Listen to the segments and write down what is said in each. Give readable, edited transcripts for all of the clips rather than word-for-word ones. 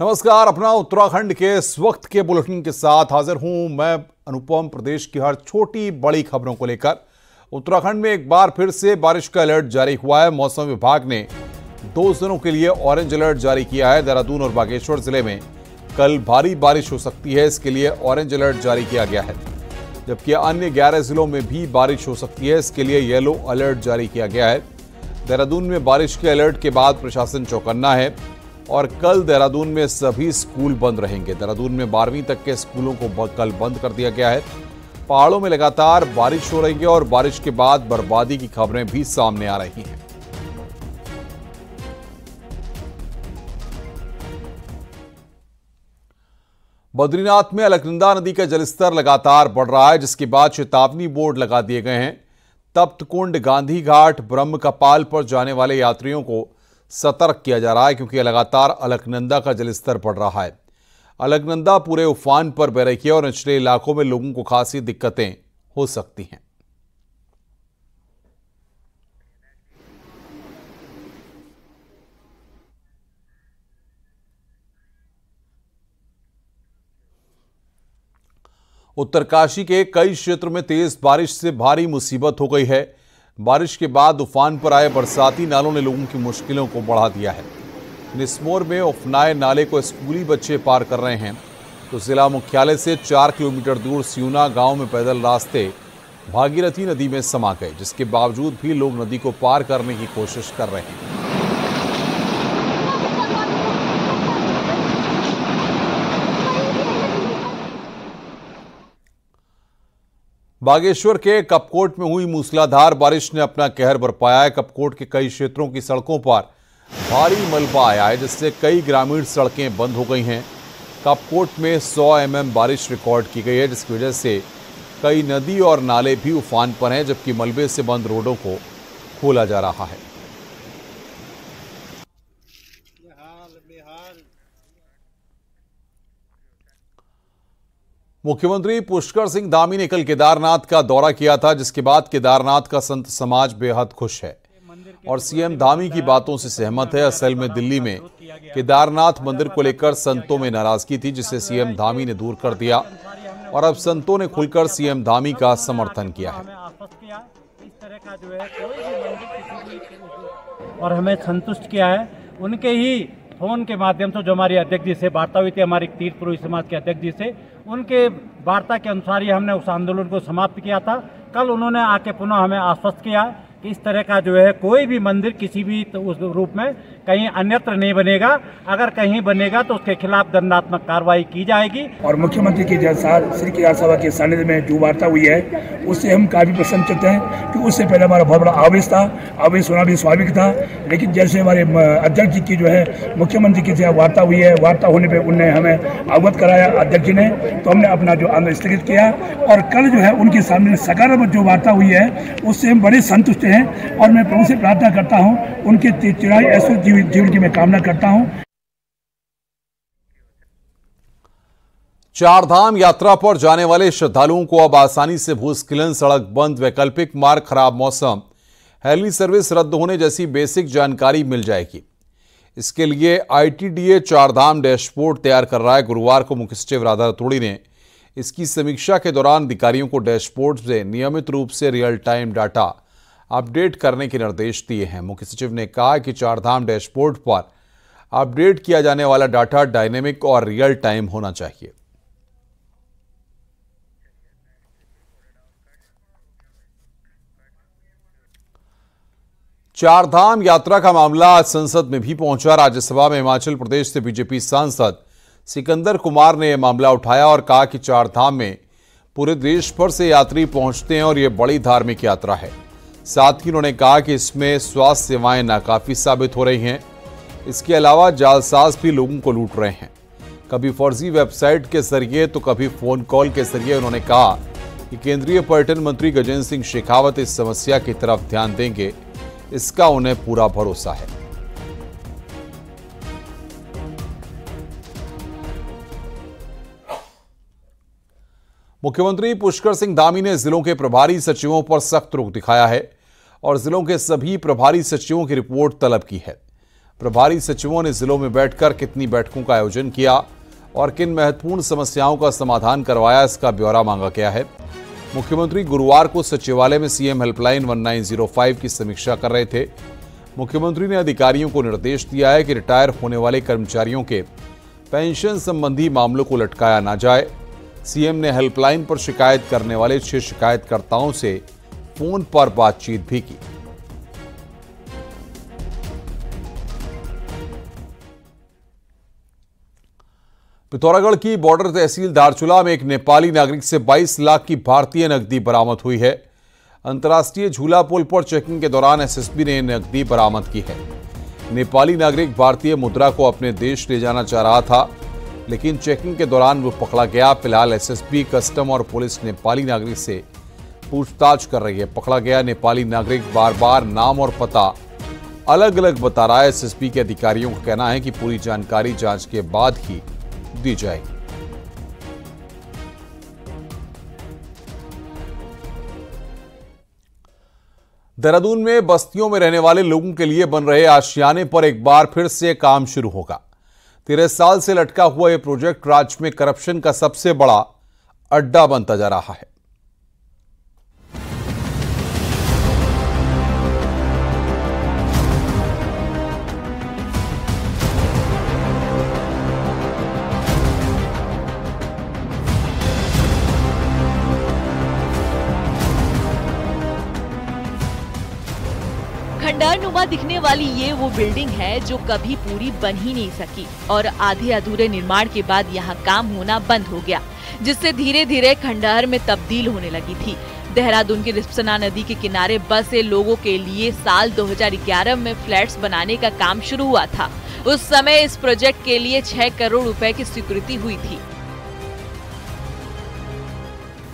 नमस्कार। अपना उत्तराखंड के इस वक्त के बुलेटिन के साथ हाजिर हूं मैं अनुपम। प्रदेश की हर छोटी बड़ी खबरों को लेकर उत्तराखंड में एक बार फिर से बारिश का अलर्ट जारी हुआ है। मौसम विभाग ने 2 दिनों के लिए ऑरेंज अलर्ट जारी किया है। देहरादून और बागेश्वर जिले में कल भारी बारिश हो सकती है, इसके लिए ऑरेंज अलर्ट जारी किया गया है। जबकि अन्य 11 जिलों में भी बारिश हो सकती है, इसके लिए येलो अलर्ट जारी किया गया है। देहरादून में बारिश के अलर्ट के बाद प्रशासन चौकन्ना है और कल देहरादून में सभी स्कूल बंद रहेंगे। देहरादून में 12वीं तक के स्कूलों को कल बंद कर दिया गया है। पहाड़ों में लगातार बारिश हो रही है और बारिश के बाद बर्बादी की खबरें भी सामने आ रही हैं। बद्रीनाथ में अलकनंदा नदी का जलस्तर लगातार बढ़ रहा है, जिसके बाद चेतावनी बोर्ड लगा दिए गए हैं। तप्त कुंड, गांधी घाट, ब्रह्म कपाल पर जाने वाले यात्रियों को सतर्क किया जा रहा है, क्योंकि लगातार अलकनंदा का जलस्तर बढ़ रहा है। अलकनंदा पूरे उफान पर बह रही है और निचले इलाकों में लोगों को खासी दिक्कतें हो सकती हैं। उत्तरकाशी के कई क्षेत्रों में तेज बारिश से भारी मुसीबत हो गई है। बारिश के बाद उफान पर आए बरसाती नालों ने लोगों की मुश्किलों को बढ़ा दिया है। निस्मोर में उफनाए नाले को स्कूली बच्चे पार कर रहे हैं, तो जिला मुख्यालय से 4 किलोमीटर दूर सियूना गांव में पैदल रास्ते भागीरथी नदी में समा गए, जिसके बावजूद भी लोग नदी को पार करने की कोशिश कर रहे हैं। बागेश्वर के कपकोट में हुई मूसलाधार बारिश ने अपना कहर बरपाया है। कपकोट के कई क्षेत्रों की सड़कों पर भारी मलबा आया है, जिससे कई ग्रामीण सड़कें बंद हो गई हैं। कपकोट में 100 mm बारिश रिकॉर्ड की गई है, जिसकी वजह से कई नदी और नाले भी उफान पर हैं, जबकि मलबे से बंद रोडों को खोला जा रहा है। मुख्यमंत्री पुष्कर सिंह धामी ने कल केदारनाथ का दौरा किया था, जिसके बाद केदारनाथ का संत समाज बेहद खुश है और सीएम धामी की बातों से सहमत है। असल में दिल्ली में केदारनाथ मंदिर को लेकर संतों में नाराजगी थी, जिसे सीएम धामी ने दूर कर दिया और अब संतों ने खुलकर सीएम धामी का समर्थन किया है। और हमें संतुष्ट किया है। उनके ही फोन के माध्यम से जो हमारी अध्यक्ष जी से वार्ता हुई थी, हमारे तीर्थ पुरोहित समाज के अध्यक्ष जी से, उनके वार्ता के अनुसार ही हमने उस आंदोलन को समाप्त किया था। कल उन्होंने आके पुनः हमें आश्वस्त किया कि इस तरह का जो है कोई भी मंदिर किसी भी उस रूप में कहीं अन्यत्र नहीं बनेगा। अगर कहीं बनेगा तो उसके खिलाफ दंडात्मक कार्रवाई की जाएगी। और मुख्यमंत्री की श्री केदार सभा के सानिध्य में जो वार्ता हुई है, उससे हम काफी प्रसन्नचित्त हैं, कि उससे पहले हमारा बहुत बड़ा आवेश था। आवेश होना भी स्वाभाविक था, लेकिन जैसे हमारे अध्यक्ष जी की जो है मुख्यमंत्री की वार्ता हुई है, वार्ता होने पर उन्होंने हमें अवगत कराया अध्यक्ष जी ने, तो हमने अपना जो आंदोलन स्थगित किया और कल जो है उनके सामने सकारात्मक जो वार्ता हुई है उससे हम बड़े संतुष्ट हैं। और मैं प्रभु से प्रार्थना करता हूं, उनके चिरायु ऐश्वर्य जीवन की मैं कामना करता हूं। चारधाम यात्रा पर जाने वाले श्रद्धालुओं को अब आसानी से भूस्खलन, सड़क बंद, वैकल्पिक मार्ग, खराब मौसम, हेली सर्विस रद्द होने जैसी बेसिक जानकारी मिल जाएगी। इसके लिए आईटीडीए चारधाम डैशबोर्ड तैयार कर रहा है। गुरुवार को मुख्य सचिव राधा रतूड़ी ने इसकी समीक्षा के दौरान अधिकारियों को डैशबोर्ड से नियमित रूप से रियल टाइम डाटा अपडेट करने के निर्देश दिए हैं। मुख्य सचिव ने कहा कि चारधाम डैशबोर्ड पर अपडेट किया जाने वाला डाटा डायनेमिक और रियल टाइम होना चाहिए। चारधाम यात्रा का मामला आज संसद में भी पहुंचा। राज्यसभा में हिमाचल प्रदेश से बीजेपी सांसद सिकंदर कुमार ने यह मामला उठाया और कहा कि चारधाम में पूरे देश भर से यात्री पहुंचते हैं और यह बड़ी धार्मिक यात्रा है। साथ ही उन्होंने कहा कि इसमें स्वास्थ्य सेवाएं नाकाफी साबित हो रही हैं। इसके अलावा जालसाज भी लोगों को लूट रहे हैं, कभी फर्जी वेबसाइट के जरिए तो कभी फोन कॉल के जरिए। उन्होंने कहा कि केंद्रीय पर्यटन मंत्री गजेंद्र सिंह शेखावत इस समस्या की तरफ ध्यान देंगे, इसका उन्हें पूरा भरोसा है। मुख्यमंत्री पुष्कर सिंह धामी ने जिलों के प्रभारी सचिवों पर सख्त रुख दिखाया है और जिलों के सभी प्रभारी सचिवों की रिपोर्ट तलब की है। प्रभारी सचिवों ने जिलों में बैठकर कितनी बैठकों का आयोजन किया और किन महत्वपूर्ण समस्याओं का समाधान करवाया, इसका ब्यौरा मांगा गया है। मुख्यमंत्री गुरुवार को सचिवालय में सीएम हेल्पलाइन 1905 की समीक्षा कर रहे थे। मुख्यमंत्री ने अधिकारियों को निर्देश दिया है कि रिटायर होने वाले कर्मचारियों के पेंशन संबंधी मामलों को लटकाया ना जाए। सीएम ने हेल्पलाइन पर शिकायत करने वाले 6 शिकायतकर्ताओं से फोन पर बातचीत भी की। पिथौरागढ़ की बॉर्डर तहसील दारचूला में एक नेपाली नागरिक से 22 लाख की भारतीय नकदी बरामद हुई है। अंतर्राष्ट्रीय झूला पुल पर चेकिंग के दौरान एसएसबी ने नकदी बरामद की है। नेपाली नागरिक भारतीय मुद्रा को अपने देश ले जाना चाह रहा था, लेकिन चेकिंग के दौरान वो पकड़ा गया। फिलहाल एसएसबी, कस्टम और पुलिस नेपाली नागरिक से पूछताछ कर रही है। पकड़ा गया नेपाली नागरिक बार बार नाम और पता अलग अलग बता रहा है। एसएसबी के अधिकारियों का कहना है कि पूरी जानकारी जांच के बाद ही दी जाएगी। देहरादून में बस्तियों में रहने वाले लोगों के लिए बन रहे आशियाने पर एक बार फिर से काम शुरू होगा। 13 साल से लटका हुआ यह प्रोजेक्ट राज्य में करप्शन का सबसे बड़ा अड्डा बनता जा रहा है। खंडहरनुमा दिखने वाली ये वो बिल्डिंग है जो कभी पूरी बन ही नहीं सकी और आधे अधूरे निर्माण के बाद यहाँ काम होना बंद हो गया, जिससे धीरे धीरे खंडहर में तब्दील होने लगी थी। देहरादून की रिस्पना नदी के किनारे बसे लोगों के लिए साल 2011 में फ्लैट्स बनाने का काम शुरू हुआ था। उस समय इस प्रोजेक्ट के लिए 6 करोड़ रुपए की स्वीकृति हुई थी।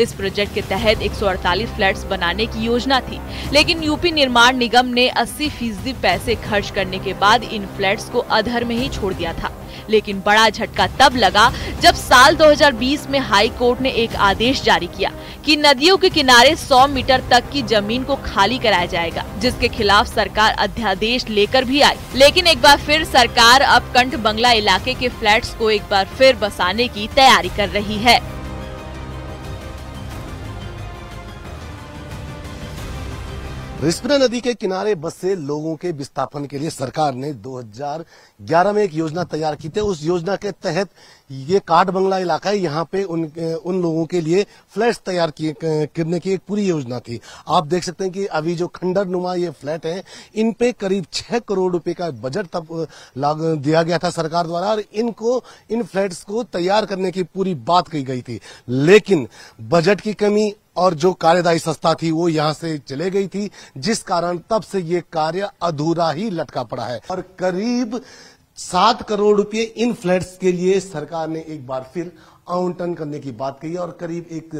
इस प्रोजेक्ट के तहत 148 फ्लैट्स बनाने की योजना थी, लेकिन यूपी निर्माण निगम ने 80% पैसे खर्च करने के बाद इन फ्लैट्स को अधर में ही छोड़ दिया था। लेकिन बड़ा झटका तब लगा जब साल 2020 में हाई कोर्ट ने एक आदेश जारी किया कि नदियों के किनारे 100 मीटर तक की जमीन को खाली कराया जाएगा, जिसके खिलाफ सरकार अध्यादेश लेकर भी आई। लेकिन एक बार फिर सरकार अब कंठ बंगला इलाके के फ्लैट्स को एक बार फिर बसाने की तैयारी कर रही है। रिस्पना नदी के किनारे बसे लोगों के विस्थापन के लिए सरकार ने 2011 में एक योजना तैयार की थी। उस योजना के तहत ये काठ बंगला इलाका है, यहाँ पे उन लोगों के लिए फ्लैट्स तैयार करने की एक पूरी योजना थी। आप देख सकते हैं कि अभी जो खंडर नुमा ये फ्लैट है, इन पे करीब 6 करोड़ रुपए का बजट तब दिया गया था सरकार द्वारा और इन फ्लैट्स को तैयार करने की पूरी बात कही गई थी। लेकिन बजट की कमी और जो कार्यदायी संस्था थी वो यहाँ से चले गई थी, जिस कारण तब से ये कार्य अधूरा ही लटका पड़ा है। और करीब 7 करोड़ रुपए इन फ्लैट्स के लिए सरकार ने एक बार फिर आवंटन करने की बात कही और करीब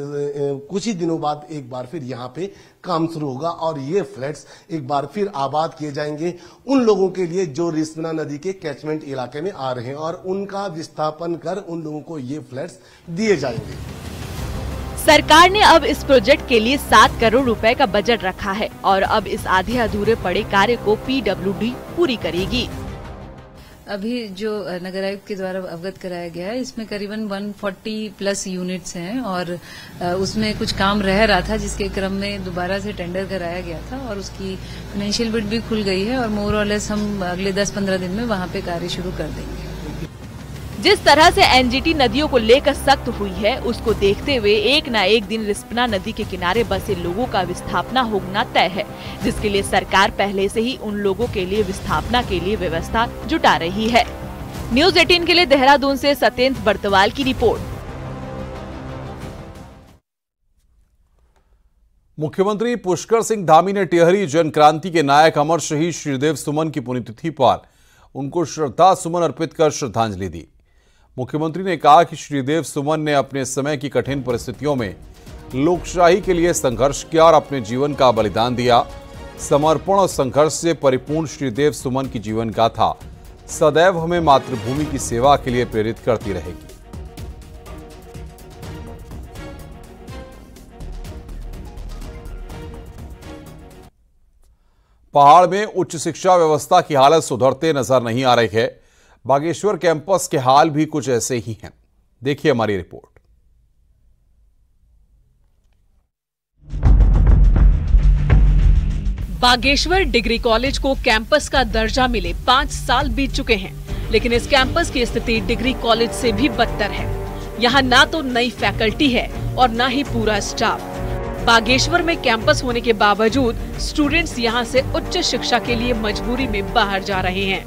कुछ ही दिनों बाद एक बार फिर यहाँ पे काम शुरू होगा और ये फ्लैट्स एक बार फिर आबाद किए जाएंगे उन लोगों के लिए जो रिस्पना नदी के कैचमेंट इलाके में आ रहे हैं और उनका विस्थापन कर उन लोगों को ये फ्लैट्स दिए जाएंगे। सरकार ने अब इस प्रोजेक्ट के लिए 7 करोड़ रुपए का बजट रखा है और अब इस आधे अधूरे पड़े कार्य को पीडब्ल्यूडी पूरी करेगी। अभी जो नगर आयुक्त के द्वारा अवगत कराया गया है, इसमें करीबन 140 प्लस यूनिट्स हैं और उसमें कुछ काम रह रहा था, जिसके क्रम में दोबारा से टेंडर कराया गया था और उसकी फाइनेंशियल बिड भी खुल गई है और मोर और लेस हम अगले 10-15 दिन में वहां पे कार्य शुरू कर देंगे। जिस तरह से एनजीटी नदियों को लेकर सख्त हुई है, उसको देखते हुए एक न एक दिन रिस्पना नदी के किनारे बसे लोगों का विस्थापना होना तय है, जिसके लिए सरकार पहले से ही उन लोगों के लिए विस्थापना के लिए व्यवस्था जुटा रही है। न्यूज़ 18 के लिए देहरादून से सत्येंद्र बर्तवाल की रिपोर्ट। मुख्यमंत्री पुष्कर सिंह धामी ने टिहरी जन क्रांति के नायक अमर शहीद श्रीदेव सुमन की पुण्यतिथि पर उनको श्रद्धा सुमन अर्पित कर श्रद्धांजलि दी। मुख्यमंत्री ने कहा कि श्रीदेव सुमन ने अपने समय की कठिन परिस्थितियों में लोकशाही के लिए संघर्ष किया और अपने जीवन का बलिदान दिया। समर्पण और संघर्ष से परिपूर्ण श्रीदेव सुमन की जीवन गाथा सदैव हमें मातृभूमि की सेवा के लिए प्रेरित करती रहेगी। पहाड़ में उच्च शिक्षा व्यवस्था की हालत सुधरते नजर नहीं आ रही है। बागेश्वर कैंपस के हाल भी कुछ ऐसे ही हैं। देखिए हमारी रिपोर्ट। बागेश्वर डिग्री कॉलेज को कैंपस का दर्जा मिले 5 साल बीत चुके हैं, लेकिन इस कैंपस की स्थिति डिग्री कॉलेज से भी बदतर है। यहाँ ना तो नई फैकल्टी है और ना ही पूरा स्टाफ। बागेश्वर में कैंपस होने के बावजूद स्टूडेंट्स यहाँ से उच्च शिक्षा के लिए मजबूरी में बाहर जा रहे हैं।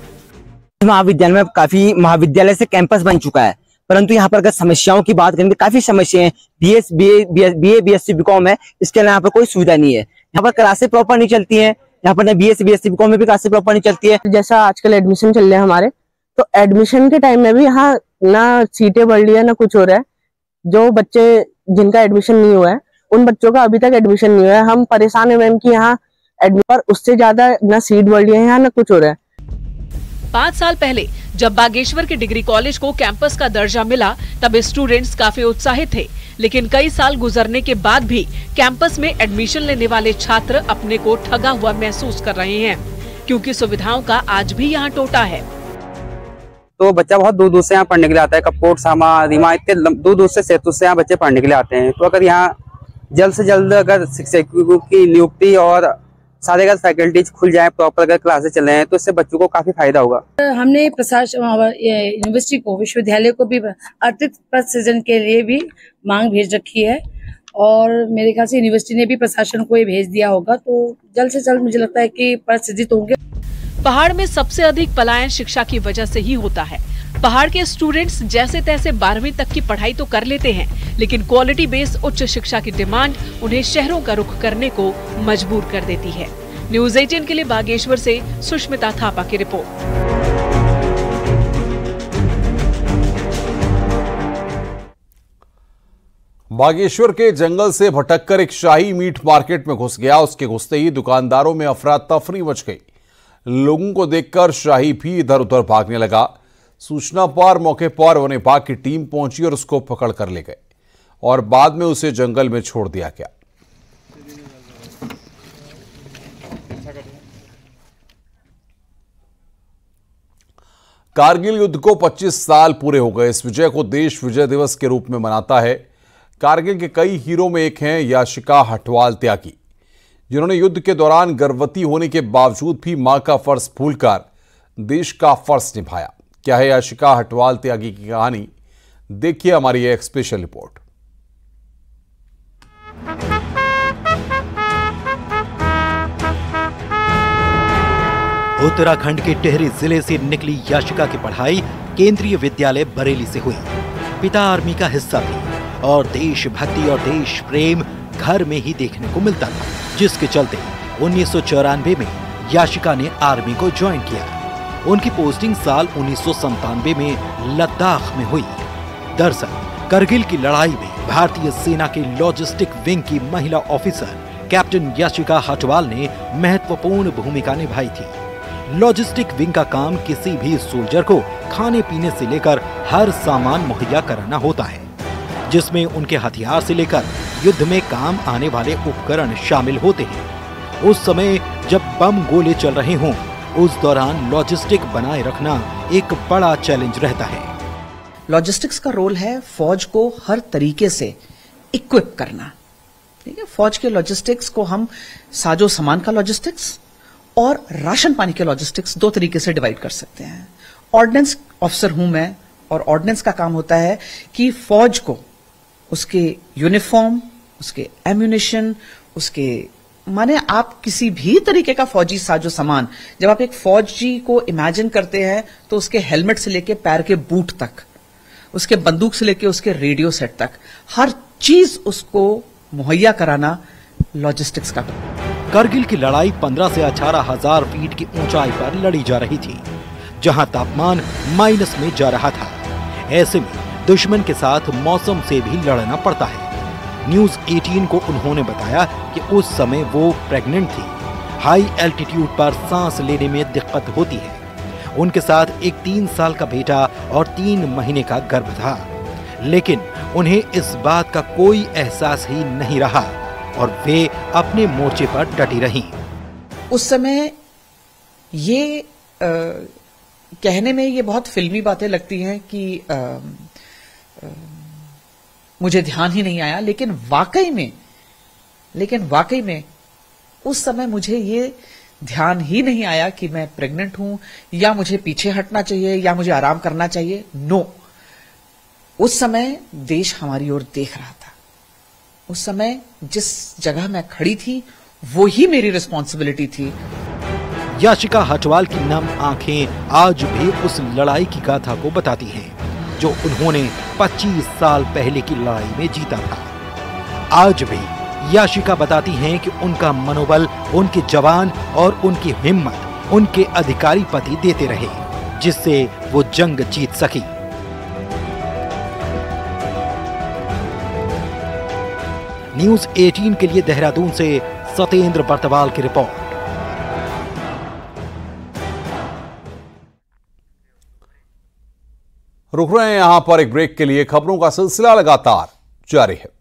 महाविद्यालय में काफी महाविद्यालय से कैंपस बन चुका है, परंतु यहाँ पर अगर समस्याओं की बात करें तो काफी समस्याएं हैं। बीए बीएससी बीकॉम है, इसके अलावा यहाँ पर कोई सुविधा नहीं है। यहाँ पर क्लासेस प्रॉपर नहीं चलती है। यहाँ पर बीएससी बीएससी बीकॉम में भी क्लासेस प्रॉपर नहीं चलती है। जैसा आजकल एडमिशन चल रहे हैं हमारे, तो एडमिशन के टाइम में भी यहाँ ना सीटें बढ़ रही है ना कुछ हो रहा है। जो बच्चे जिनका एडमिशन नहीं हुआ है उन बच्चों का अभी तक एडमिशन नहीं हुआ है। हम परेशान है मैम कि यहाँ पर उससे ज्यादा ना सीट बढ़ रही है यहाँ ना कुछ हो रहा है। 5 साल पहले जब बागेश्वर के डिग्री कॉलेज को कैंपस का दर्जा मिला तब स्टूडेंट्स काफी उत्साहित थे, लेकिन कई साल गुजरने के बाद भी कैंपस में एडमिशन लेने वाले छात्र अपने को ठगा हुआ महसूस कर रहे हैं, क्योंकि सुविधाओं का आज भी यहाँ टोटा है। तो बच्चा बहुत दूर दूर से यहाँ पढ़ने के लिए आता है। कपकोट, सामा, रीमा इतने दूर दूर से सेतु से यहाँ बच्चे पढ़ने के लिए आते हैं। तो अगर यहाँ जल्द से जल्द अगर शिक्षकों की नियुक्ति और सारे अगर फैकल्टीज खुल जाए, प्रॉपर अगर क्लासेस चल रहे हैं, तो इससे बच्चों को काफी फायदा होगा। हमने प्रशासन यूनिवर्सिटी को, विश्वविद्यालय को भी अतिरिक्त पद सृजन के लिए भी मांग भेज रखी है और मेरे ख्याल से यूनिवर्सिटी ने भी प्रशासन को ये भेज दिया होगा। तो जल्द से जल्द मुझे लगता है कि पद सृजित होंगे। पहाड़ में सबसे अधिक पलायन शिक्षा की वजह से ही होता है। पहाड़ के स्टूडेंट्स जैसे तैसे 12वीं तक की पढ़ाई तो कर लेते हैं, लेकिन क्वालिटी बेस्ड उच्च शिक्षा की डिमांड उन्हें शहरों का रुख करने को मजबूर कर देती है। न्यूज़ 18 के लिए बागेश्वर से सुष्मिता थापा की रिपोर्ट। बागेश्वर के जंगल से भटककर एक शाही मीट मार्केट में घुस गया। उसके घुसते ही दुकानदारों में अफरा तफरी मच गई। लोगों को देखकर शाही भी इधर उधर भागने लगा। सूचना पर मौके पर वन विभाग की टीम पहुंची और उसको पकड़ कर ले गए और बाद में उसे जंगल में छोड़ दिया गया। कारगिल युद्ध को 25 साल पूरे हो गए। इस विजय को देश विजय दिवस के रूप में मनाता है। कारगिल के कई हीरो में एक हैं याशिका हटवाल त्यागी, जिन्होंने युद्ध के दौरान गर्भवती होने के बावजूद भी मां का फर्ज भूलकर देश का फर्ज निभाया। क्या है याशिका हटवाल त्यागी की कहानी? देखिए हमारी एक स्पेशल रिपोर्ट। उत्तराखंड के टिहरी जिले से निकली याशिका की पढ़ाई केंद्रीय विद्यालय बरेली से हुई। पिता आर्मी का हिस्सा भी और देशभक्ति और देश प्रेम घर में ही देखने को मिलता था, जिसके चलते 1994 में याशिका ने आर्मी को ज्वाइन किया। उनकी पोस्टिंग साल 1997 में लद्दाख में हुई। दरअसल करगिल की लड़ाई में भारतीय सेना के लॉजिस्टिक विंग की महिला ऑफिसर कैप्टन याशिका हटवाल ने महत्वपूर्ण भूमिका निभाई थी। लॉजिस्टिक विंग का काम किसी भी सोल्जर को खाने पीने से लेकर हर सामान मुहैया कराना होता है, जिसमें उनके हथियार से लेकर युद्ध में काम आने वाले उपकरण शामिल होते हैं। उस समय जब बम गोले चल रहे हों, उस दौरान लॉजिस्टिक बनाए रखना एक बड़ा चैलेंज रहता है। लॉजिस्टिक्स का रोल है फौज को हर तरीके से इक्विप करना। ठीक है, फौज के लॉजिस्टिक्स को हम साजो सामान का लॉजिस्टिक्स और राशन पानी के लॉजिस्टिक्स 2 तरीके से डिवाइड कर सकते हैं। ऑर्डिनेंस ऑफिसर हूं मैं, और ऑर्डिनेंस का काम होता है कि फौज को उसके यूनिफॉर्म, उसके एम्यूनिशन, उसके माने आप किसी भी तरीके का फौजी साजो सामान, जब आप एक फौजी को इमेजिन करते हैं तो उसके हेलमेट से लेके पैर के बूट तक, उसके बंदूक से लेके उसके रेडियो सेट तक, हर चीज उसको मुहैया कराना लॉजिस्टिक्स का। करगिल की लड़ाई 15 से 18,000 फीट की ऊंचाई पर लड़ी जा रही थी, जहां तापमान माइनस में जा रहा था। ऐसे में दुश्मन के साथ मौसम से भी लड़ना पड़ता है। न्यूज़ 18 को उन्होंने बताया कि उस समय वो प्रेग्नेंट थी। हाई एल्टीट्यूड पर सांस लेने में दिक्कत होती है। उनके साथ एक 3 साल का बेटा और 3 महीने का गर्भ था, लेकिन उन्हें इस बात का कोई एहसास ही नहीं रहा और वे अपने मोर्चे पर डटी रहीं। उस समय ये कहने में ये बहुत फिल्मी बातें लगती हैं कि मुझे ध्यान ही नहीं आया, लेकिन वाकई में उस समय मुझे ये ध्यान ही नहीं आया कि मैं प्रेग्नेंट हूं या मुझे पीछे हटना चाहिए या मुझे आराम करना चाहिए। नो, उस समय देश हमारी ओर देख रहा था। उस समय जिस जगह मैं खड़ी थी वो ही मेरी रिस्पॉन्सिबिलिटी थी। याशिका हटवाल की नम आंखें आज भी उस लड़ाई की गाथा को बताती हैं जो उन्होंने 25 साल पहले की लड़ाई में जीता था। आज भी याशिका बताती हैं कि उनका मनोबल, उनके जवान और उनकी हिम्मत उनके अधिकारी पति देते रहे, जिससे वो जंग जीत सकी। न्यूज़ 18 के लिए देहरादून से सतेंद्र बर्तवाल की रिपोर्ट। रुक रहे हैं यहां पर एक ब्रेक के लिए। खबरों का सिलसिला लगातार जारी है।